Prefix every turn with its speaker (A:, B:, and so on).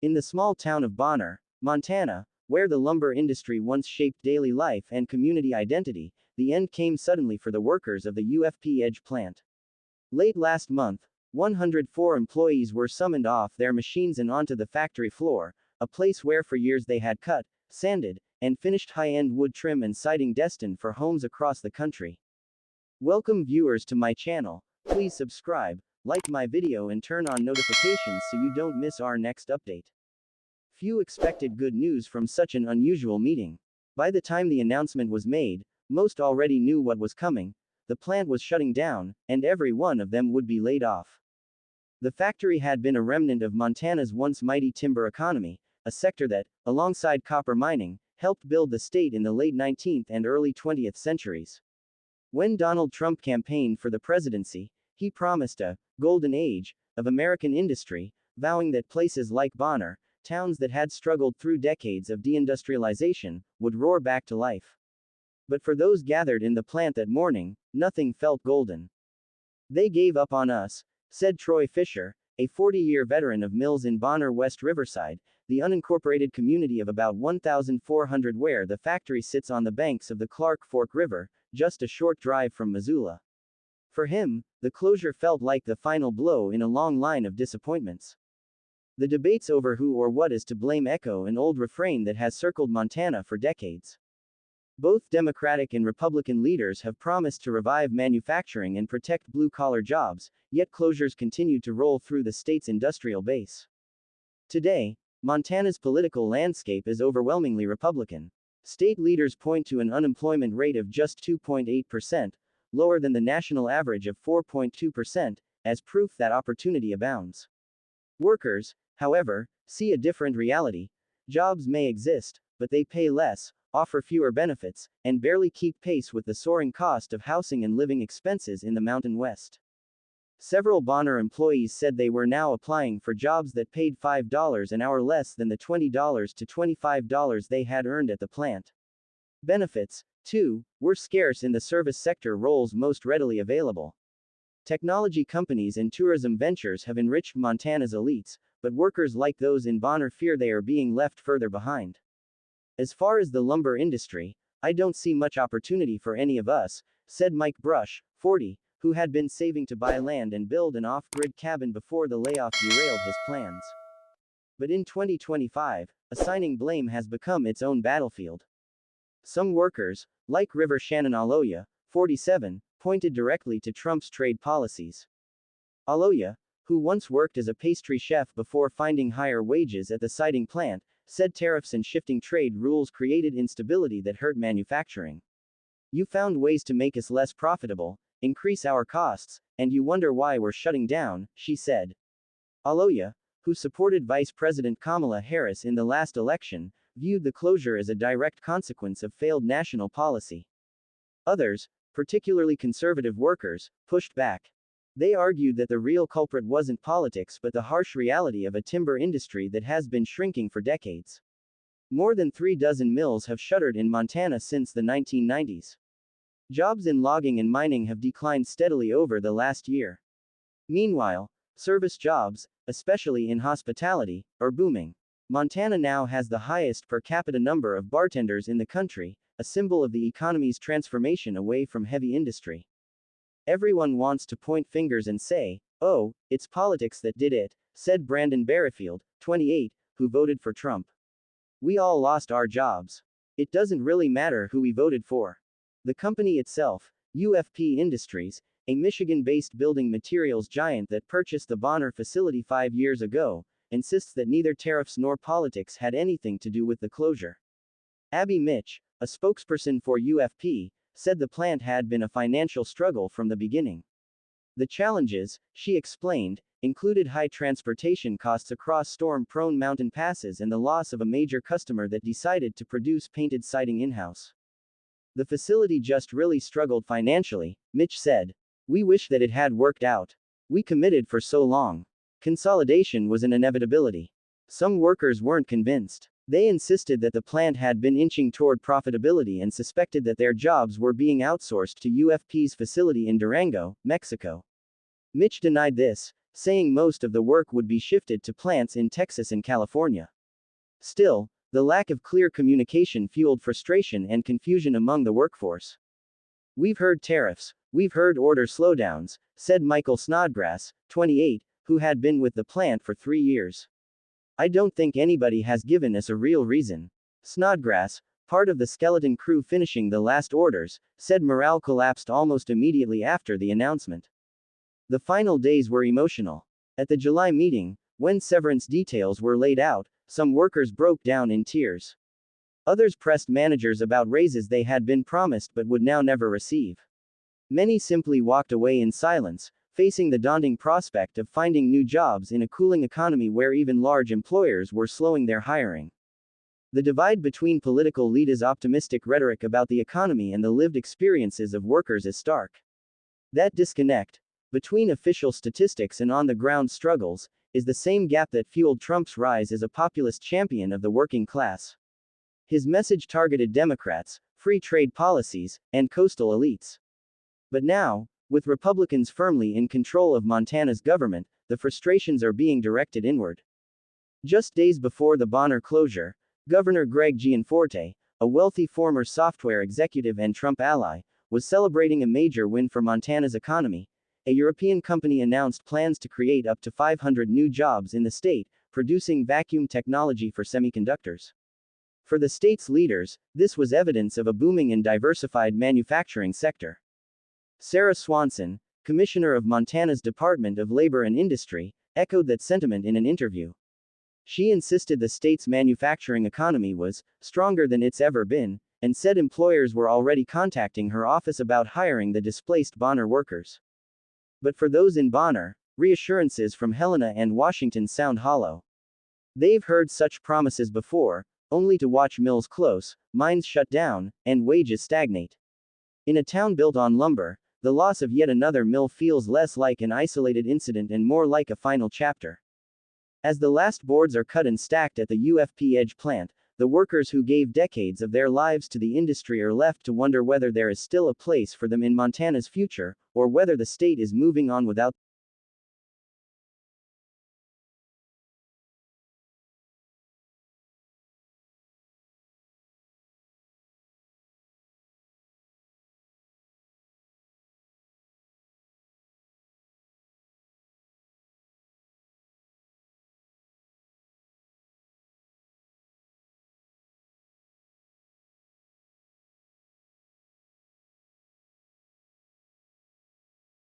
A: In the small town of Bonner, Montana, where the lumber industry once shaped daily life and community identity, the end came suddenly for the workers of the UFP Edge plant. Late last month, 104 employees were summoned off their machines and onto the factory floor, a place where for years they had cut, sanded, and finished high-end wood trim and siding destined for homes across the country. Welcome viewers to my channel. Please subscribe, like my video and turn on notifications so you don't miss our next update. Few expected good news from such an unusual meeting. By the time the announcement was made, most already knew what was coming. The plant was shutting down, and every one of them would be laid off. The factory had been a remnant of Montana's once mighty timber economy, a sector that, alongside copper mining, helped build the state in the late 19th and early 20th centuries. When Donald Trump campaigned for the presidency, he promised a golden age of American industry, vowing that places like Bonner, towns that had struggled through decades of deindustrialization, would roar back to life. But for those gathered in the plant that morning, nothing felt golden. They gave up on us, said Troy Fisher, a 40-year veteran of mills in Bonner, West Riverside, the unincorporated community of about 1,400 where the factory sits on the banks of the Clark Fork River, just a short drive from Missoula. For him, the closure felt like the final blow in a long line of disappointments. The debates over who or what is to blame echo an old refrain that has circled Montana for decades. Both Democratic and Republican leaders have promised to revive manufacturing and protect blue-collar jobs, yet closures continue to roll through the state's industrial base. Today, Montana's political landscape is overwhelmingly Republican. State leaders point to an unemployment rate of just 2.8%, lower than the national average of 4.2%, as proof that opportunity abounds. Workers, however, see a different reality. Jobs may exist, but they pay less, offer fewer benefits, and barely keep pace with the soaring cost of housing and living expenses in the Mountain West. Several Bonner employees said they were now applying for jobs that paid $5 an hour less than the $20 to $25 they had earned at the plant. Benefits, too, were scarce in the service sector roles most readily available. Technology companies and tourism ventures have enriched Montana's elites, but workers like those in Bonner fear they are being left further behind. As far as the lumber industry, I don't see much opportunity for any of us, said Mike Brush, 40, who had been saving to buy land and build an off-grid cabin before the layoff derailed his plans. But in 2025, assigning blame has become its own battlefield. Some workers, like River Shannon Aloya, 47, pointed directly to Trump's trade policies. Aloya, who once worked as a pastry chef before finding higher wages at the siding plant, said tariffs and shifting trade rules created instability that hurt manufacturing. You found ways to make us less profitable, increase our costs, and you wonder why we're shutting down, she said. Aloya, who supported Vice President Kamala Harris in the last election, viewed the closure as a direct consequence of failed national policy. Others, particularly conservative workers, pushed back. They argued that the real culprit wasn't politics but the harsh reality of a timber industry that has been shrinking for decades. More than 36 mills have shuttered in Montana since the 1990s. Jobs in logging and mining have declined steadily over the last year. Meanwhile, service jobs, especially in hospitality, are booming. Montana now has the highest per capita number of bartenders in the country, a symbol of the economy's transformation away from heavy industry. Everyone wants to point fingers and say, "Oh, it's politics that did it," said Brandon Barrefield, 28, who voted for Trump. "We all lost our jobs. It doesn't really matter who we voted for." The company itself, UFP Industries, a Michigan-based building materials giant that purchased the Bonner facility 5 years ago, insists that neither tariffs nor politics had anything to do with the closure. Abby Mitch, a spokesperson for UFP, said the plant had been a financial struggle from the beginning. The challenges, she explained, included high transportation costs across storm-prone mountain passes and the loss of a major customer that decided to produce painted siding in-house. "The facility just really struggled financially," Mitch said. "We wish that it had worked out. We committed for so long. Consolidation was an inevitability." Some workers weren't convinced. They insisted that the plant had been inching toward profitability and suspected that their jobs were being outsourced to UFP's facility in Durango, Mexico. Mitch denied this, saying most of the work would be shifted to plants in Texas and California. Still, the lack of clear communication fueled frustration and confusion among the workforce. "We've heard tariffs, we've heard order slowdowns," said Michael Snodgrass, 28, who had been with the plant for 3 years. "I don't think anybody has given us a real reason." Snodgrass, part of the skeleton crew finishing the last orders, said morale collapsed almost immediately after the announcement. The final days were emotional. At the July meeting, when severance details were laid out, some workers broke down in tears. Others pressed managers about raises they had been promised but would now never receive. Many simply walked away in silence, facing the daunting prospect of finding new jobs in a cooling economy where even large employers were slowing their hiring. The divide between political leaders' optimistic rhetoric about the economy and the lived experiences of workers is stark. That disconnect, between official statistics and on-the-ground struggles, is the same gap that fueled Trump's rise as a populist champion of the working class. His message targeted Democrats, free trade policies, and coastal elites. But now, with Republicans firmly in control of Montana's government, the frustrations are being directed inward. Just days before the Bonner closure, Governor Greg Gianforte, a wealthy former software executive and Trump ally, was celebrating a major win for Montana's economy. A European company announced plans to create up to 500 new jobs in the state, producing vacuum technology for semiconductors. For the state's leaders, this was evidence of a booming and diversified manufacturing sector. Sarah Swanson, commissioner of Montana's Department of Labor and Industry, echoed that sentiment in an interview. She insisted the state's manufacturing economy was stronger than it's ever been, and said employers were already contacting her office about hiring the displaced Bonner workers. But for those in Bonner, reassurances from Helena and Washington sound hollow. They've heard such promises before, only to watch mills close, mines shut down, and wages stagnate. In a town built on lumber, the loss of yet another mill feels less like an isolated incident and more like a final chapter. As the last boards are cut and stacked at the UFP Edge plant, the workers who gave decades of their lives to the industry are left to wonder whether there is still a place for them in Montana's future, or whether the state is moving on without